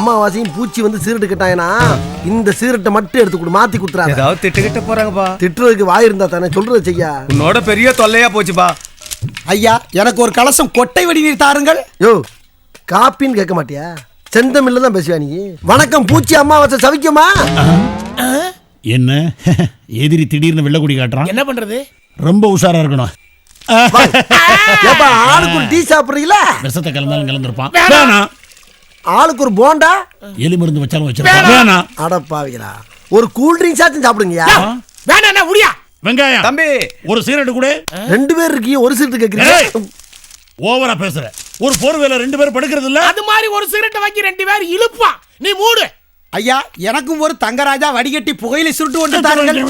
அம்மாவாசையும் பூச்சி வந்து சீரட்டு கட்டாயனா இந்த சீரட்டை மட்டும் எடுத்து கொடு, மாத்தி குடுறாங்க. ஏதாவது திட்டுக்கிட்ட போறாங்கப்பா. திட்டுறதுக்கு வாய் இருந்தா தானே சொல்றது செய்யா. உன்னோட பெரிய தொல்லையா போச்சுப்பா. ஐயா எனக்கு ஒரு கலசம் கொட்டை வடி நீர் தாருங்கள். யோ காப்பின்னு கேட்க மாட்டியா? செந்தமில்ல தான் பேசுவா நீ. வணக்கம் பூச்சி அம்மாவாசை சவிக்குமா? என்ன எதிரி திடீர்னு வெள்ளக்குடி காட்டுறான், என்ன பண்றது? ரொம்ப உஷாரா இருக்கணும். ஏப்பா ஆளுக்கு ஒரு டீ சாப்பிடுறீங்களா? விஷத்தை கலந்தாலும் கலந்துருப்பான். வேணாம். ஆளுக்கு ஒரு போண்டா, எலி மருந்து வச்சாலும் வச்சிருப்பான். வேணாம். அடப்பாவிகளா, ஒரு கூல் ட்ரிங்க்ஸ் ஆச்சும் சாப்பிடுங்கயா. வேணா முடியா. வெங்காயம் தம்பி ஒரு சீரட்டு கூட. 2 பேர் இருக்கீங்க, ஒரு சீரட்டு கேக்குறீங்க. ஓவரா பேசுற. ஒரு போர்வேல 2 பேர் படுக்கிறது இல்ல. அது மாதிரி ஒரு சிகரெட்டை வாங்கி 2 பேர் இழுப்பா. நீ மூடு. ஐயா எனக்கும் ஒரு தங்கராஜா வடிகட்டி புகையில சுருட்டு கொண்டு தாருங்கள்.